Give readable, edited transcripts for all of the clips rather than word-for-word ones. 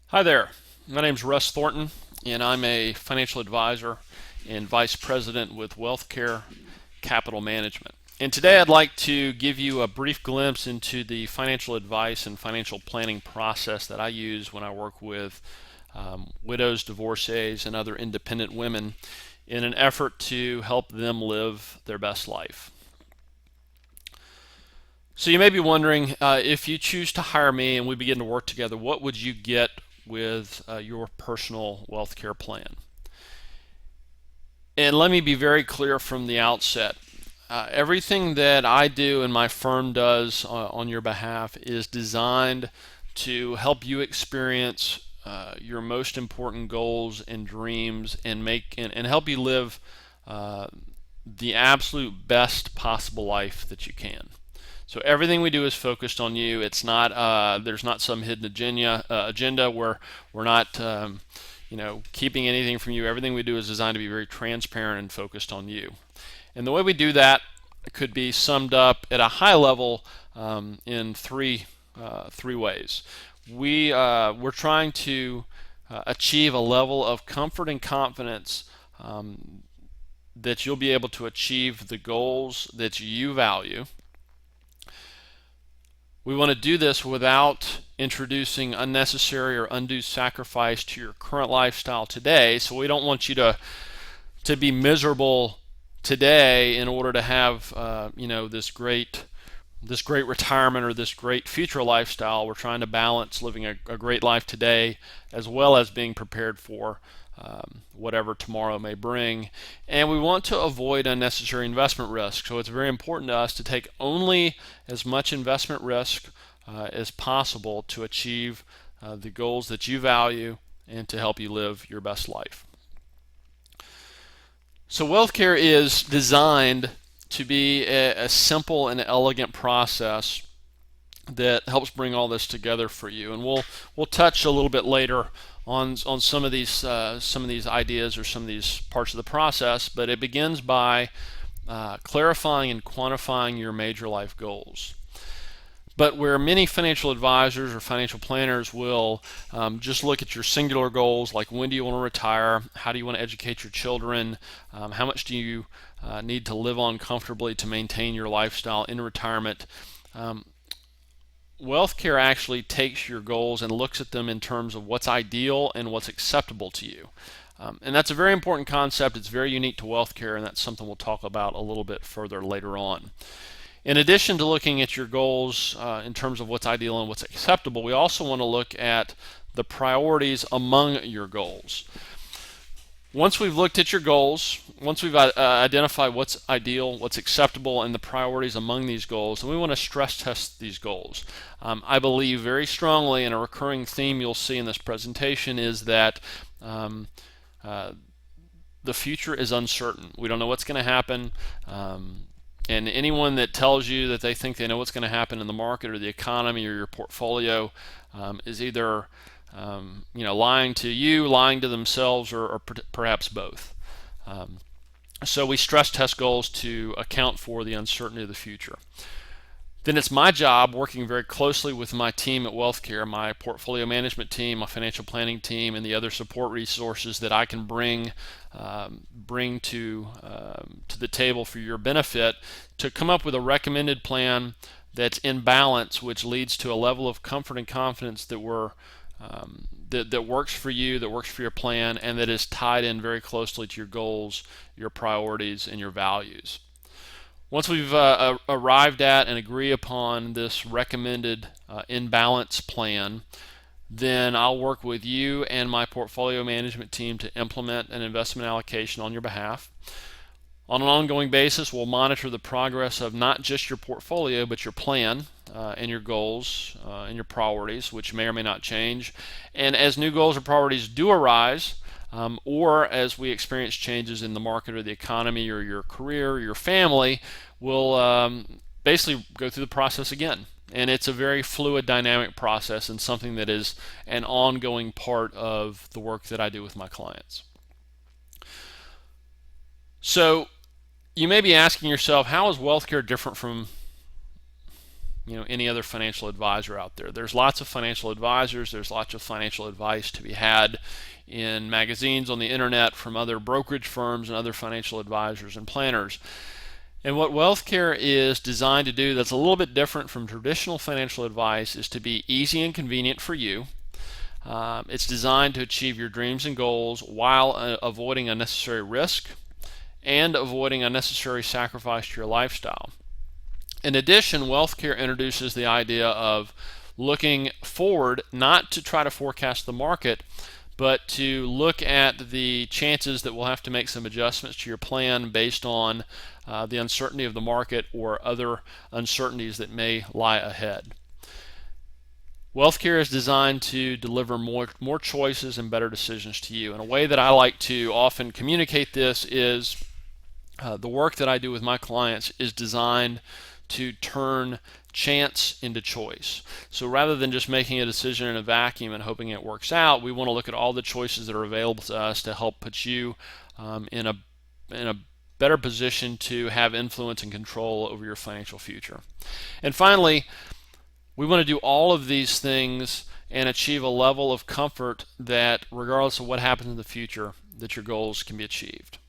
Hi there. My name's Russ Thornton, and I'm a financial advisor and vice president with Wealthcare Capital Management. And today I'd like to give you a brief glimpse into the financial advice and financial planning process that I use when I work with widows, divorcees, and other independent women in an effort to help them live their best life. So you may be wondering, if you choose to hire me and we begin to work together, what would you get with your personal wealth care plan? And let me be very clear from the outset. Everything that I do and my firm does on your behalf is designed to help you experience your most important goals and dreams and help you live the absolute best possible life that you can. So everything we do is focused on you. It's not there's not some hidden agenda where we're not keeping anything from you. Everything we do is designed to be very transparent and focused on you. And the way we do that could be summed up at a high level in three ways. We're trying to achieve a level of comfort and confidence that you'll be able to achieve the goals that you value. We want to do this without introducing unnecessary or undue sacrifice to your current lifestyle today. So we don't want you to be miserable today in order to have this great retirement or this great future lifestyle. We're trying to balance living a great life today as well as being prepared for whatever tomorrow may bring. And we want to avoid unnecessary investment risk. So it's very important to us to take only as much investment risk as possible to achieve the goals that you value and to help you live your best life. So wealth care is designed to be a simple and elegant process that helps bring all this together for you. And we'll touch a little bit later on some of these ideas or some of these parts of the process, but it begins by clarifying and quantifying your major life goals. But where many financial advisors or financial planners will just look at your singular goals, like when do you want to retire, how do you want to educate your children, how much do you need to live on comfortably to maintain your lifestyle in retirement. Wealth care actually takes your goals and looks at them in terms of what's ideal and what's acceptable to you. And that's a very important concept. It's very unique to wealth care, and that's something we'll talk about a little bit further later on. In addition to looking at your goals in terms of what's ideal and what's acceptable, we also want to look at the priorities among your goals. Once we've looked at your goals, once we've identified what's ideal, what's acceptable, and the priorities among these goals, then we want to stress test these goals. I believe very strongly, and a recurring theme you'll see in this presentation is that the future is uncertain. We don't know what's going to happen. And anyone that tells you that they think they know what's going to happen in the market or the economy or your portfolio is either lying to you, lying to themselves, or perhaps both. So we stress test goals to account for the uncertainty of the future. Then it's my job, working very closely with my team at Wealthcare, my portfolio management team, my financial planning team, and the other support resources that I can bring to the table for your benefit, to come up with a recommended plan that's in balance, which leads to a level of comfort and confidence that that works for you, that works for your plan, and that is tied in very closely to your goals, your priorities, and your values. Once we've arrived at and agree upon this recommended in-balance plan, then I'll work with you and my portfolio management team to implement an investment allocation on your behalf. On an ongoing basis, we'll monitor the progress of not just your portfolio, but your plan and your goals and your priorities, which may or may not change. And as new goals or priorities do arise, or as we experience changes in the market or the economy or your career or your family, we'll basically go through the process again. And it's a very fluid, dynamic process, and something that is an ongoing part of the work that I do with my clients. So you may be asking yourself, how is wealth care different from any other financial advisor out there. There's lots of financial advisors. There's lots of financial advice to be had in magazines, on the internet, from other brokerage firms and other financial advisors and planners. And what Wealthcare is designed to do that's a little bit different from traditional financial advice is to be easy and convenient for you. It's designed to achieve your dreams and goals while avoiding unnecessary risk and avoiding unnecessary sacrifice to your lifestyle. In addition, Wealthcare introduces the idea of looking forward, not to try to forecast the market, but to look at the chances that we'll have to make some adjustments to your plan based on the uncertainty of the market or other uncertainties that may lie ahead. Wealthcare is designed to deliver more choices and better decisions to you. And a way that I like to often communicate this is the work that I do with my clients is designed to turn chance into choice. So rather than just making a decision in a vacuum and hoping it works out, we want to look at all the choices that are available to us to help put you in a better position to have influence and control over your financial future. And finally, we want to do all of these things and achieve a level of comfort that regardless of what happens in the future, that your goals can be achieved.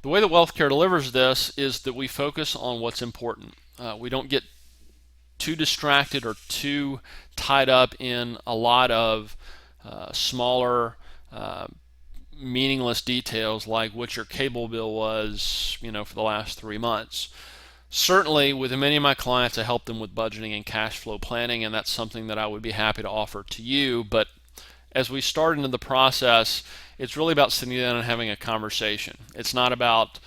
The way that Wealthcare delivers this is that we focus on what's important. We don't get too distracted or too tied up in a lot of smaller, meaningless details like what your cable bill was, for the last 3 months. Certainly, with many of my clients, I help them with budgeting and cash flow planning, and that's something that I would be happy to offer to you. But as we start into the process, it's really about sitting down and having a conversation. It's not about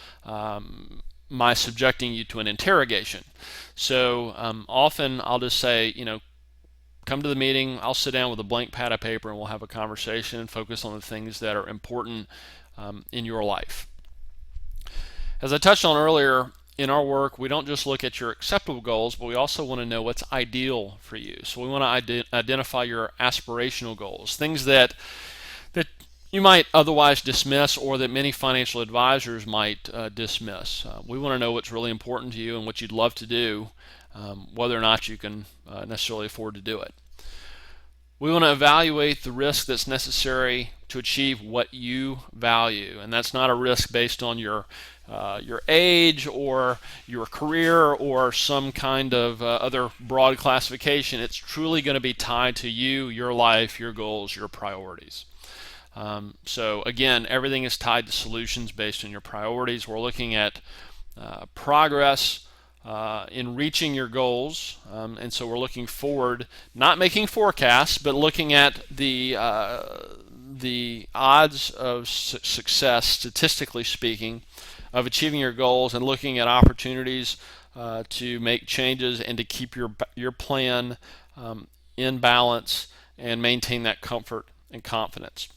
my subjecting you to an interrogation. So often I'll just say, come to the meeting, I'll sit down with a blank pad of paper and we'll have a conversation and focus on the things that are important in your life. As I touched on earlier, in our work, we don't just look at your acceptable goals, but we also want to know what's ideal for you. So we want to identify your aspirational goals, things that you might otherwise dismiss or that many financial advisors might dismiss. We want to know what's really important to you and what you'd love to do, whether or not you can necessarily afford to do it. We want to evaluate the risk that's necessary to achieve what you value, and that's not a risk based on your age or your career or some kind of other broad classification. It's truly going to be tied to you, your life, your goals, your priorities. So again, everything is tied to solutions based on your priorities. We're looking at progress in reaching your goals, and so we're looking forward, not making forecasts, but looking at the odds of success, statistically speaking, of achieving your goals, and looking at opportunities to make changes and to keep your plan in balance and maintain that comfort and confidence.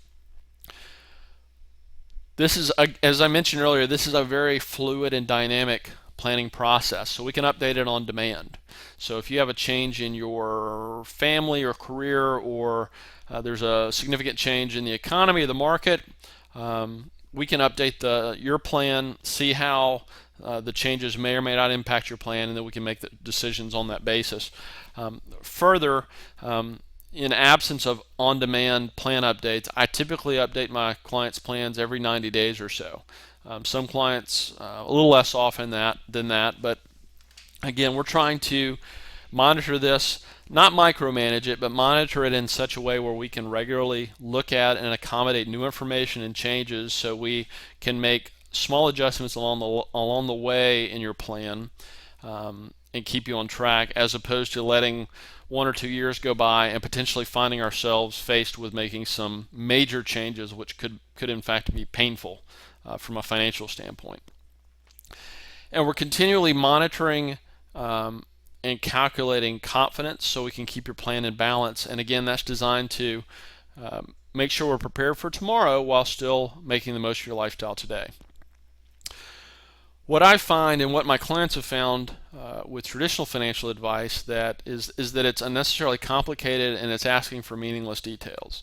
This is, as I mentioned earlier, this is a very fluid and dynamic planning process, so we can update it on demand. So if you have a change in your family or career, or there's a significant change in the economy or the market, we can update your plan, see how the changes may or may not impact your plan, and then we can make the decisions on that basis. Further, in absence of on-demand plan updates, I typically update my clients' plans every 90 days or so. Some clients a little less often than that, but again, we're trying to monitor this, not micromanage it, but monitor it in such a way where we can regularly look at and accommodate new information and changes, so we can make small adjustments along the way in your plan and keep you on track, as opposed to letting 1 or 2 years go by and potentially finding ourselves faced with making some major changes, which could in fact be painful from a financial standpoint. And we're continually monitoring and calculating confidence so we can keep your plan in balance. And again, that's designed to make sure we're prepared for tomorrow while still making the most of your lifestyle today. What I find, and what my clients have found with traditional financial advice, is that it's unnecessarily complicated and it's asking for meaningless details.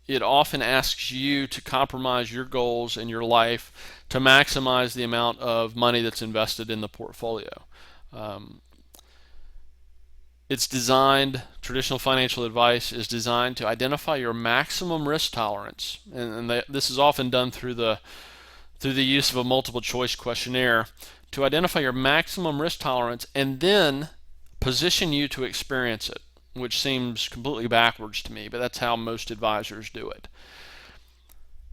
It often asks you to compromise your goals in your life to maximize the amount of money that's invested in the portfolio. Traditional financial advice is designed to identify your maximum risk tolerance, and this is often done through the use of a multiple choice questionnaire to identify your maximum risk tolerance and then position you to experience it, which seems completely backwards to me, but that's how most advisors do it.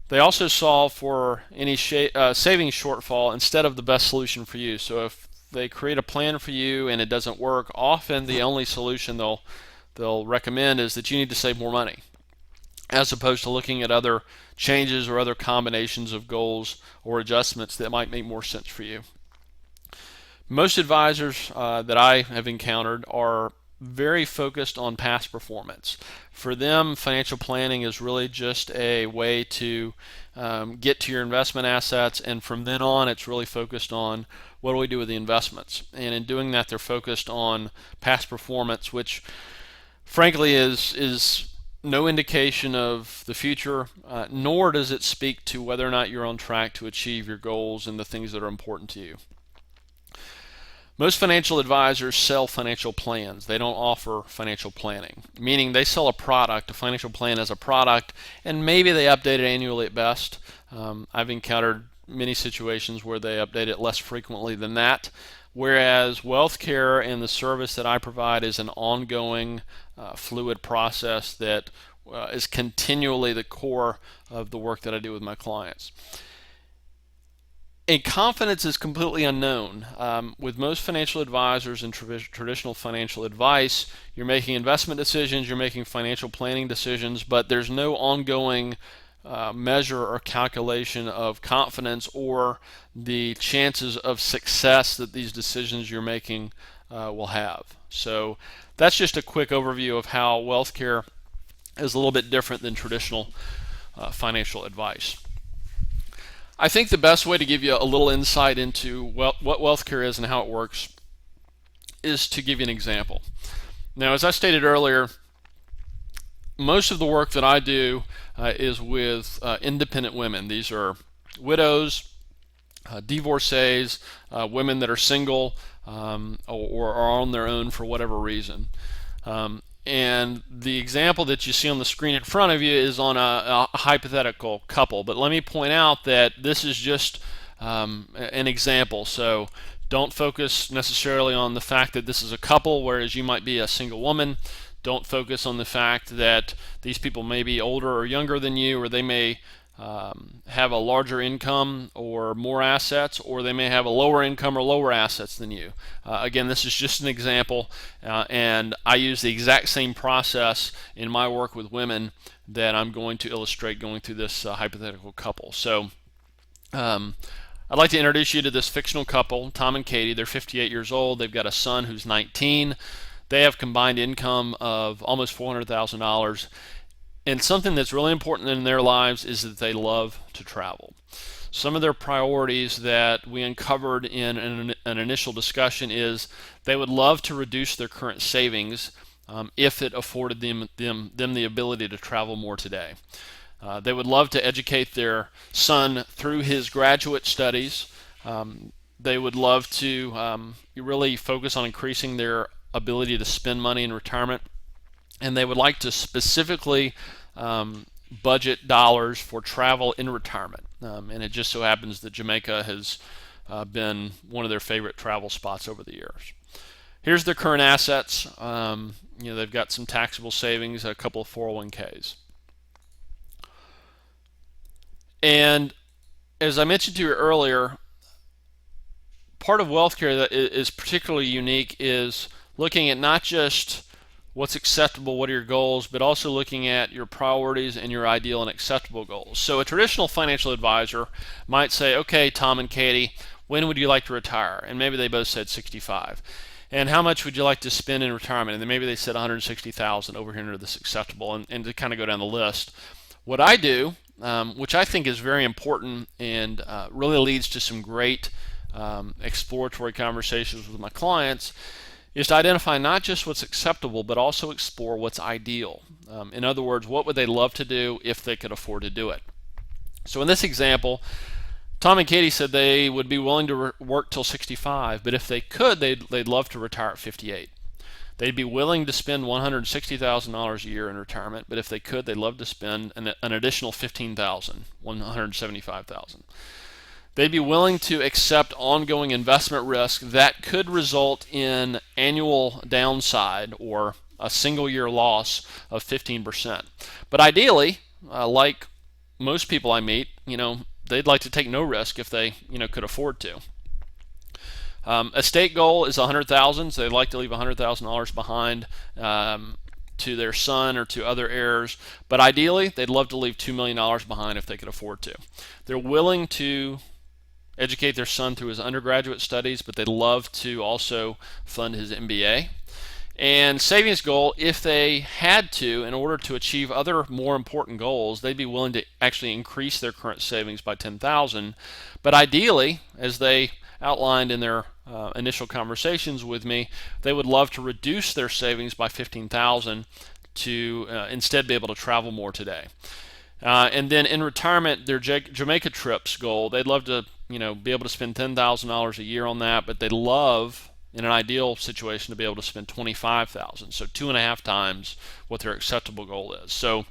They also solve for any savings shortfall instead of the best solution for you. So if they create a plan for you and it doesn't work, often the only solution they'll recommend is that you need to save more money, as opposed to looking at other changes or other combinations of goals or adjustments that might make more sense for you. Most advisors that I have encountered are very focused on past performance. For them, financial planning is really just a way to get to your investment assets, and from then on it's really focused on what do we do with the investments. And in doing that, they're focused on past performance, which frankly is no indication of the future, nor does it speak to whether or not you're on track to achieve your goals and the things that are important to you. Most financial advisors sell financial plans. They don't offer financial planning, meaning they sell a product, a financial plan as a product, and maybe they update it annually at best. I've encountered many situations where they update it less frequently than that, whereas Wealthcare and the service that I provide is an ongoing, fluid process that is continually the core of the work that I do with my clients. And confidence is completely unknown. With most financial advisors and traditional financial advice, you're making investment decisions, you're making financial planning decisions, but there's no ongoing measure or calculation of confidence or the chances of success that these decisions you're making will have. So that's just a quick overview of how Wealthcare is a little bit different than traditional financial advice. I think the best way to give you a little insight into what Wealthcare is and how it works is to give you an example. Now, as I stated earlier, most of the work that I do is with independent women. These are widows, divorcees, women that are single or are on their own for whatever reason. And the example that you see on the screen in front of you is on a hypothetical couple. But let me point out that this is just an example. So don't focus necessarily on the fact that this is a couple, whereas you might be a single woman. Don't focus on the fact that these people may be older or younger than you, or they may have a larger income or more assets, or they may have a lower income or lower assets than you. Again, this is just an example, and I use the exact same process in my work with women that I'm going to illustrate going through this hypothetical couple. So I'd like to introduce you to this fictional couple, Tom and Katie. They're 58 years old. They've got a son who's 19. They have combined income of almost $400,000. And something that's really important in their lives is that they love to travel. Some of their priorities that we uncovered in an initial discussion is they would love to reduce their current savings if it afforded them the ability to travel more today. They would love to educate their son through his graduate studies. They would love to really focus on increasing their ability to spend money in retirement. And they would like to specifically budget dollars for travel in retirement. And it just so happens that Jamaica has been one of their favorite travel spots over the years. Here's their current assets. They've got some taxable savings, a couple of 401ks. And as I mentioned to you earlier, part of Wealthcare that is particularly unique is looking at not just what's acceptable, what are your goals, but also looking at your priorities and your ideal and acceptable goals. So a traditional financial advisor might say, okay, Tom and Katie, when would you like to retire? And maybe they both said 65. And how much would you like to spend in retirement? And then maybe they said 160,000 over here under this acceptable, and to kind of go down the list. What I do, which I think is very important and really leads to some great exploratory conversations with my clients, is to identify not just what's acceptable, but also explore what's ideal. In other words, what would they love to do if they could afford to do it? So in this example, Tom and Katie said they would be willing to work till 65, but if they could, they'd love to retire at 58. They'd be willing to spend $160,000 a year in retirement, but if they could, they'd love to spend an additional $15,000, $175,000. They'd be willing to accept ongoing investment risk that could result in annual downside or a single year loss of 15%. But ideally, like most people I meet, they'd like to take no risk if they, could afford to. Estate goal is $100,000, so they'd like to leave $100,000 behind to their son or to other heirs. But ideally, they'd love to leave $2 million behind if they could afford to. They're willing to educate their son through his undergraduate studies, but they'd love to also fund his MBA. And savings goal, if they had to, in order to achieve other more important goals, they'd be willing to actually increase their current savings by $10,000. But ideally, as they outlined in their initial conversations with me, they would love to reduce their savings by $15,000 to instead be able to travel more today. And then in retirement, their Jamaica trips goal, they'd love to be able to spend $10,000 a year on that, but they'd love, in an ideal situation, to be able to spend $25,000, so 2.5 times what their acceptable goal is. So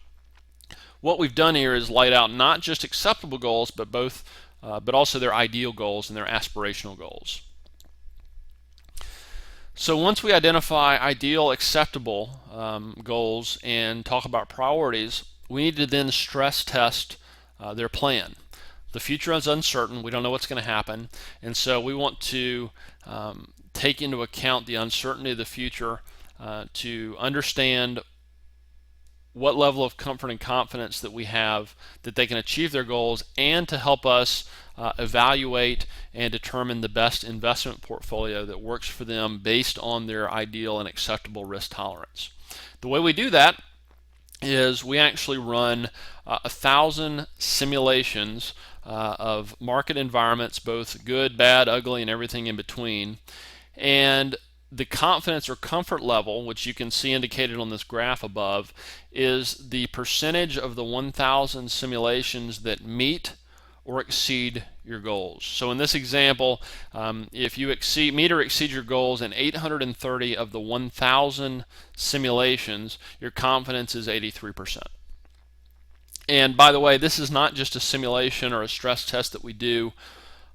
what we've done here is laid out not just acceptable goals, but also their ideal goals and their aspirational goals. So once we identify ideal, acceptable goals and talk about priorities, we need to then stress test their plan. The future is uncertain. We don't know what's going to happen, and so we want to take into account the uncertainty of the future to understand what level of comfort and confidence that we have that they can achieve their goals, and to help us evaluate and determine the best investment portfolio that works for them based on their ideal and acceptable risk tolerance. The way we do that is we actually run 1,000 simulations of market environments, both good, bad, ugly, and everything in between. And the confidence or comfort level, which you can see indicated on this graph above, is the percentage of the 1,000 simulations that meet or exceed your goals. So in this example, if you meet or exceed your goals in 830 of the 1,000 simulations, your confidence is 83%. And by the way, this is not just a simulation or a stress test that we do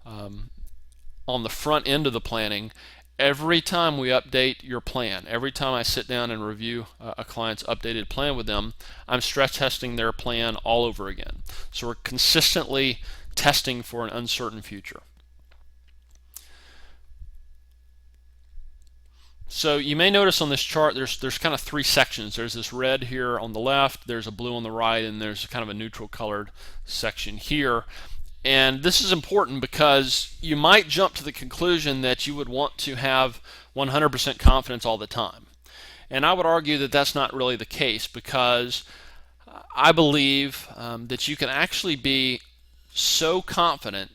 on the front end of the planning. Every time we update your plan, every time I sit down and review a client's updated plan with them, I'm stress testing their plan all over again. So we're consistently testing for an uncertain future. So you may notice on this chart there's kind of 3 sections. There's this red here on the left, there's a blue on the right, and there's kind of a neutral colored section here. And this is important because you might jump to the conclusion that you would want to have 100% confidence all the time. And I would argue that that's not really the case, because I believe that you can actually be so confident,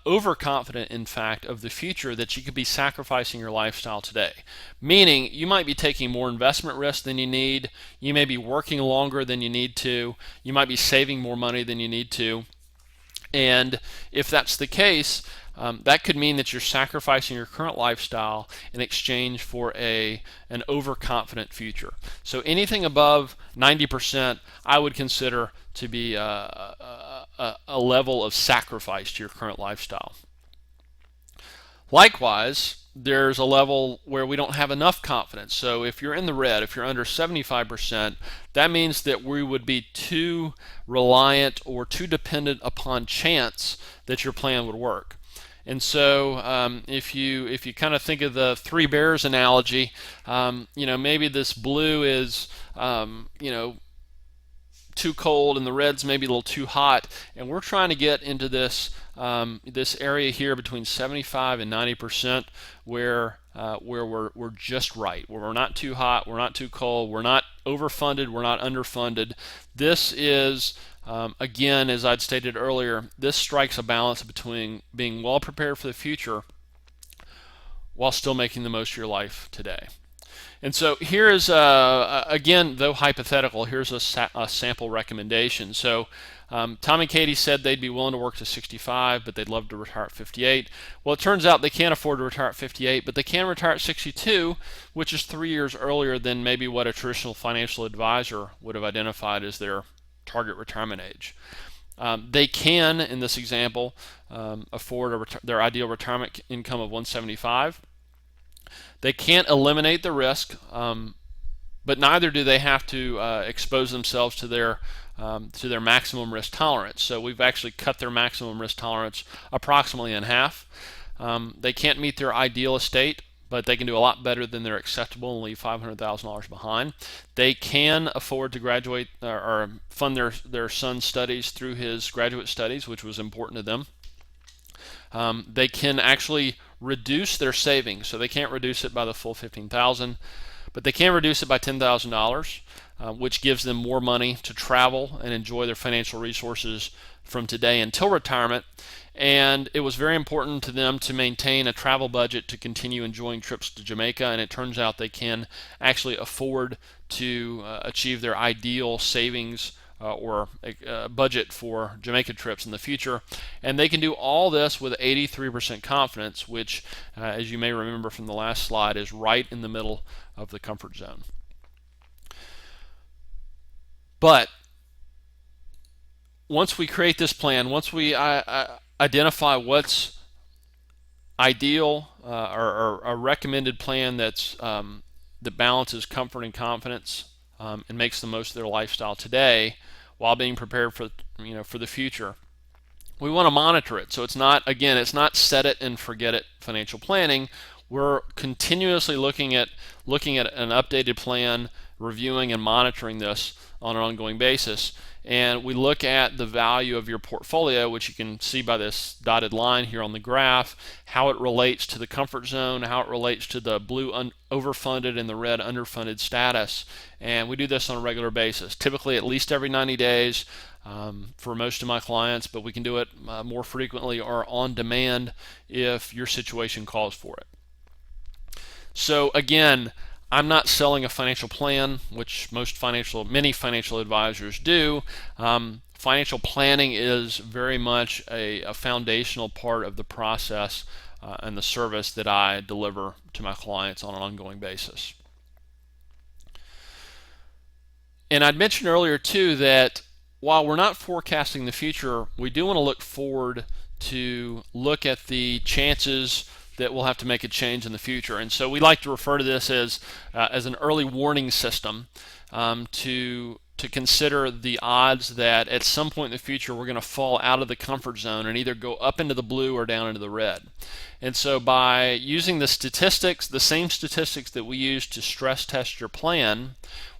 overconfident in fact, of the future that you could be sacrificing your lifestyle today. Meaning you might be taking more investment risk than you need, you may be working longer than you need to, you might be saving more money than you need to. And if that's the case, that could mean that you're sacrificing your current lifestyle in exchange for an overconfident future. So anything above 90% I would consider to be a level of sacrifice to your current lifestyle. Likewise, there's a level where we don't have enough confidence. So if you're in the red, if you're under 75%, that means that we would be too reliant or too dependent upon chance that your plan would work. And so if you kind of think of the 3 bears analogy, maybe this blue is too cold and the red's maybe a little too hot, and we're trying to get into this this area here between 75 and 90% where we're just right, where we're not too hot, we're not too cold, we're not overfunded, we're not underfunded. This is again, as I'd stated earlier, this strikes a balance between being well prepared for the future while still making the most of your life today. And so here is, again, though hypothetical, here's a sample recommendation. So Tom and Katie said they'd be willing to work to 65, but they'd love to retire at 58. Well, it turns out they can't afford to retire at 58, but they can retire at 62, which is 3 years earlier than maybe what a traditional financial advisor would have identified as their target retirement age. They can, in this example, afford their ideal retirement income of 175. They can't eliminate the risk, but neither do they have to expose themselves to their maximum risk tolerance. So we've actually cut their maximum risk tolerance approximately in half. They can't meet their ideal estate, but they can do a lot better than they're acceptable and leave $500,000 behind. They can afford to graduate or fund their son's studies through his graduate studies, which was important to them. They can actually reduce their savings, so they can't reduce it by the full $15,000, but they can reduce it by $10,000, which gives them more money to travel and enjoy their financial resources from today until retirement. And it was very important to them to maintain a travel budget to continue enjoying trips to Jamaica, and it turns out they can actually afford to achieve their ideal savings or budget for Jamaica trips in the future. And they can do all this with 83% confidence, which, as you may remember from the last slide, is right in the middle of the comfort zone. But once we create this plan, once we identify what's ideal or a recommended plan that balances comfort and confidence and makes the most of their lifestyle today while being prepared for the future, we want to monitor it. So it's not set it and forget it financial planning. We're continuously looking at an updated plan, reviewing and monitoring this on an ongoing basis. And we look at the value of your portfolio, which you can see by this dotted line here on the graph, how it relates to the comfort zone, how it relates to the blue overfunded and the red underfunded status. And we do this on a regular basis, typically at least every 90 days for most of my clients, but we can do it more frequently or on demand if your situation calls for it. So again, I'm not selling a financial plan, which many financial advisors do. Financial planning is very much a foundational part of the process and the service that I deliver to my clients on an ongoing basis. And I'd mentioned earlier too that while we're not forecasting the future, we do want to look forward to look at the chances that we'll have to make a change in the future. And so we like to refer to this as an early warning system to consider the odds that at some point in the future we're going to fall out of the comfort zone and either go up into the blue or down into the red. And so by using the statistics, the same statistics that we use to stress test your plan,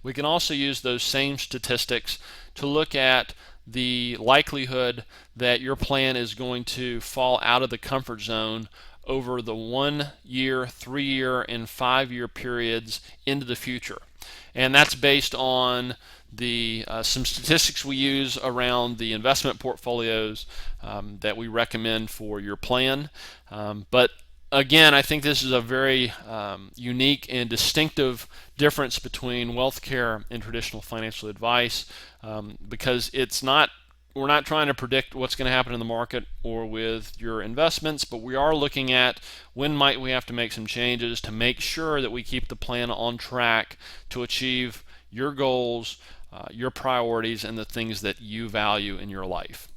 we can also use those same statistics to look at the likelihood that your plan is going to fall out of the comfort zone over the 1 year, 3 year, and 5 year periods into the future. And that's based on some statistics we use around the investment portfolios that we recommend for your plan. But again, I think this is a very unique and distinctive difference between Wealthcare and traditional financial advice because we're not trying to predict what's going to happen in the market or with your investments, but we are looking at when might we have to make some changes to make sure that we keep the plan on track to achieve your goals, your priorities, and the things that you value in your life.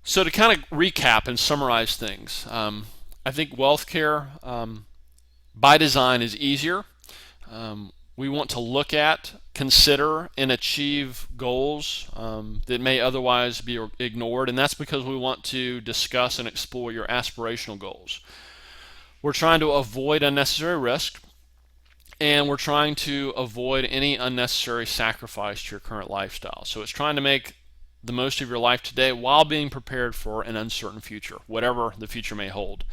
So to kind of recap and summarize things, I think Wealthcare by design is easier. We want to look at, consider, and achieve goals that may otherwise be ignored, and that's because we want to discuss and explore your aspirational goals. We're trying to avoid unnecessary risk, and we're trying to avoid any unnecessary sacrifice to your current lifestyle. So it's trying to make the most of your life today while being prepared for an uncertain future, whatever the future may hold.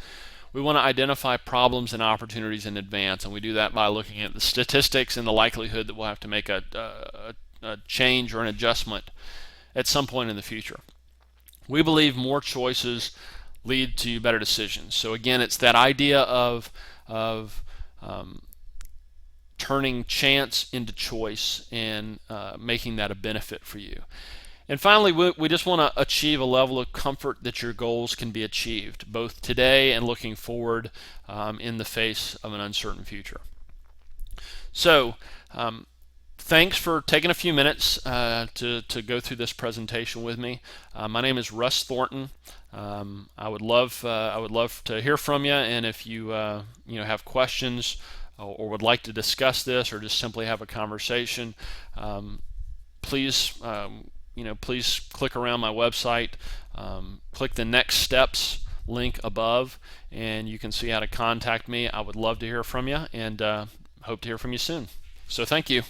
We want to identify problems and opportunities in advance, and we do that by looking at the statistics and the likelihood that we'll have to make a change or an adjustment at some point in the future. We believe more choices lead to better decisions. So again, it's that idea of turning chance into choice and making that a benefit for you. And finally, we just want to achieve a level of comfort that your goals can be achieved, both today and looking forward in the face of an uncertain future. So, thanks for taking a few minutes to go through this presentation with me. My name is Russ Thornton. I would love to hear from you, and if you have questions or would like to discuss this or just simply have a conversation, please please click around my website, click the next steps link above, and you can see how to contact me. I would love to hear from you, and hope to hear from you soon. So thank you.